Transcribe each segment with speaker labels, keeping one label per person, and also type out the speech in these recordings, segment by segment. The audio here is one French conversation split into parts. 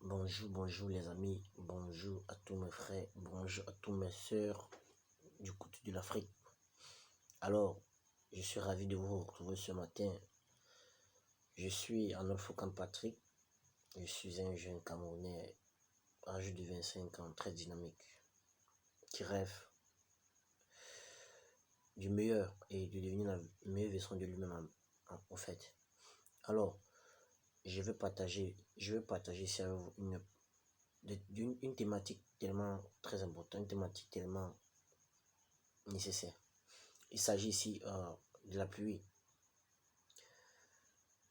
Speaker 1: Bonjour les amis, bonjour à tous mes frères, bonjour à tous mes sœurs du côté de l'Afrique. Alors, je suis ravi de vous retrouver ce matin. Je suis Arnolfo Campatrick, je suis un jeune Camerounais âgé de 25 ans, très dynamique, qui rêve du meilleur et de devenir la meilleure version de lui-même en fait. Alors, je vais partager ici avec vous une thématique tellement très importante, une thématique tellement nécessaire. Il s'agit ici de la pluie.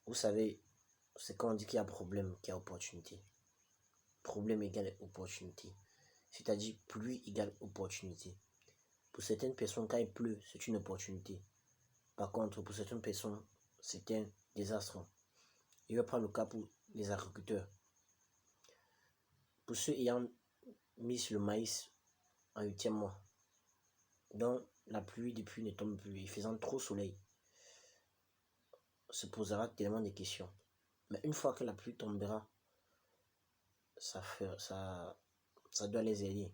Speaker 1: Vous savez, c'est quand on dit qu'il y a problème, qu'il y a opportunité. Problème égale opportunité. C'est-à-dire pluie égale opportunité. Pour certaines personnes, quand il pleut, c'est une opportunité. Par contre, pour certaines personnes, c'est un désastre. Je vais prendre le cas pour les agriculteurs. Pour ceux ayant mis le maïs en 8e mois, dont la pluie depuis ne tombe plus, il faisant trop soleil, se posera tellement de questions. Mais une fois que la pluie tombera, ça doit les aider.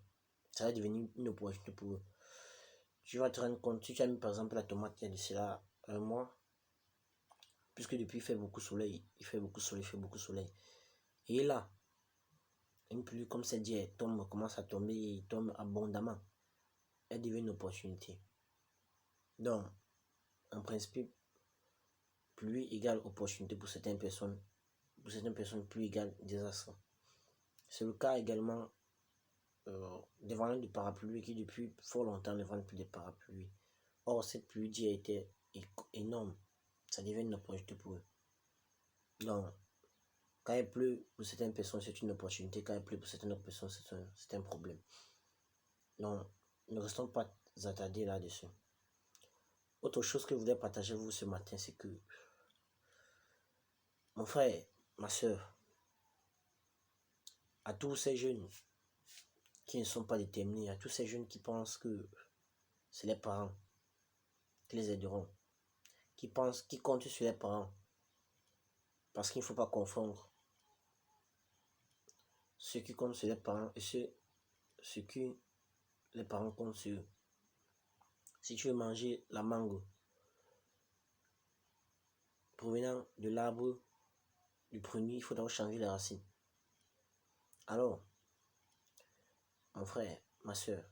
Speaker 1: Ça va devenir une opportunité pour eux. Tu vas te rendre compte, si tu as mis par exemple la tomate il y a de cela un mois, puisque depuis il fait beaucoup soleil, il fait beaucoup soleil. Et là, une pluie comme cette hier tombe, commence à tomber et il tombe abondamment. Elle devient une opportunité. Donc, en principe, pluie égale opportunité pour certaines personnes. Pour certaines personnes, pluie égale désastre. C'est le cas également des vendeurs de parapluies qui depuis fort longtemps ne vendent plus de parapluies. Or, cette pluie d'hier était énorme. Ça devient une opportunité pour eux. Donc, quand il pleut, pour certaines personnes, c'est une opportunité. Quand il pleut, pour certaines autres personnes, c'est un problème. Donc, ne restons pas attardés là-dessus. Autre chose que je voudrais partager avec vous ce matin, c'est que mon frère, ma soeur, à tous ces jeunes qui ne sont pas déterminés, à tous ces jeunes qui pensent que c'est les parents qui les aideront, qui comptent sur les parents, parce qu'il ne faut pas confondre ceux qui comptent sur les parents et ceux qui les parents comptent sur eux. Si tu veux manger la mangue provenant de l'arbre du prunier, il faudra changer les racines. Alors, mon frère, ma soeur,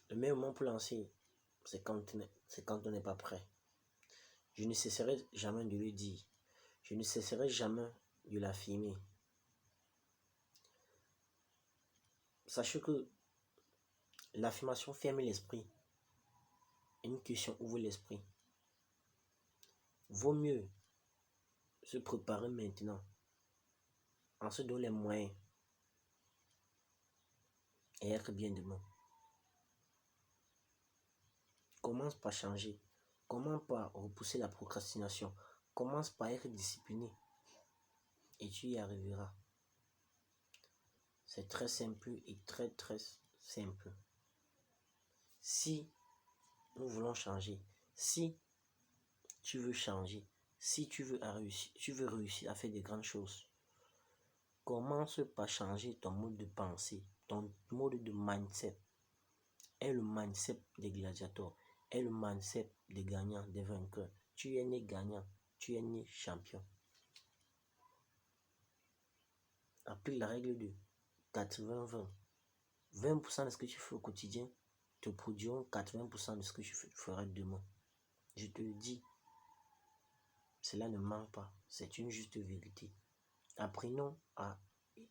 Speaker 1: le meilleur moment pour lancer, c'est quand on n'est pas prêt. Je ne cesserai jamais de le dire. Je ne cesserai jamais de l'affirmer. Sachez que l'affirmation ferme l'esprit. Une question ouvre l'esprit. Vaut mieux se préparer maintenant en se donnant les moyens et être bien demain. Commence par changer. Commence par repousser la procrastination. Commence par être discipliné et tu y arriveras. C'est très simple et très simple. Si nous voulons changer, si tu veux changer, si tu veux réussir à faire de grandes choses, commence par changer ton mode de pensée, ton mode de mindset. Est le mindset des gladiateurs, est le mindset des gagnants, des vainqueurs. Tu es né gagnant, tu es né champion. Applique la règle de 80-20. 20% de ce que tu fais au quotidien te produiront 80% de ce que tu feras demain. Je te le dis, cela ne ment pas, c'est une juste vérité. Apprenons à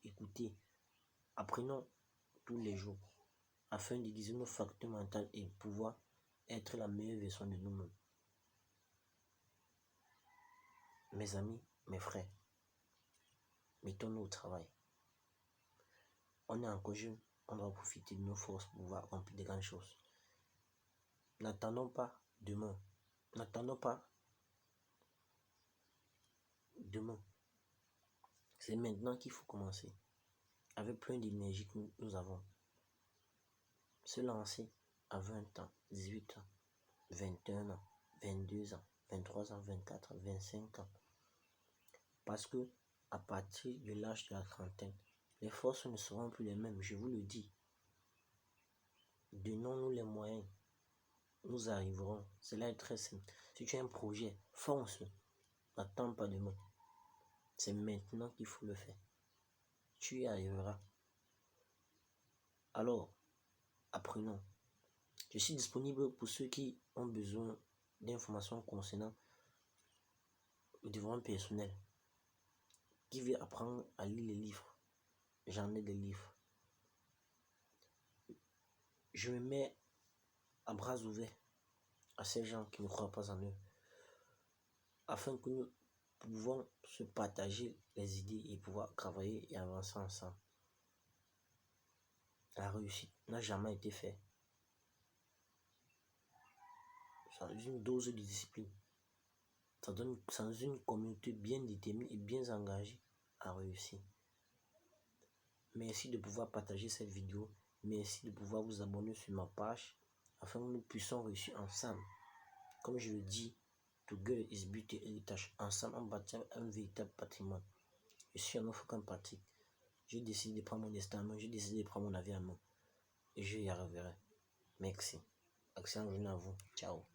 Speaker 1: écouter, apprenons tous les jours afin d'aiguiser nos facteurs mentaux et pouvoir être la meilleure version de nous-mêmes. Mes amis, mes frères, mettons-nous au travail. On est encore jeune, on doit profiter de nos forces pour pouvoir accomplir de grandes choses. N'attendons pas demain. N'attendons pas demain. C'est maintenant qu'il faut commencer. Avec plein d'énergie que nous avons. Se lancer à 20 ans, 18 ans, 21 ans, 22 ans, 23 ans, 24 ans, 25 ans. Parce que à partir de l'âge de la trentaine, les forces ne seront plus les mêmes, je vous le dis. Donnons-nous les moyens. Nous arriverons. Cela est très simple. Si tu as un projet, fonce. N'attends pas demain. C'est maintenant qu'il faut le faire. Tu y arriveras. Alors, apprenons. Je suis disponible pour ceux qui ont besoin d'informations concernant le développement personnel, qui veut apprendre à lire les livres. J'en ai des livres. Je me mets à bras ouverts à ces gens qui ne croient pas en eux, afin que nous pouvons se partager les idées et pouvoir travailler et avancer ensemble. La réussite n'a jamais été faite sans une dose de discipline, sans une communauté bien déterminée et bien engagée à réussir. Merci de pouvoir partager cette vidéo. Merci de pouvoir vous abonner sur ma page afin que nous puissions réussir ensemble. Comme je le dis, together is beauty heritage. Ensemble, on bâtit un véritable patrimoine. Je suis un Africain pratique. J'ai décidé de prendre mon destin en main. J'ai décidé de prendre mon avis en main. Et je y arriverai. Merci. Excellente journée à vous. Ciao.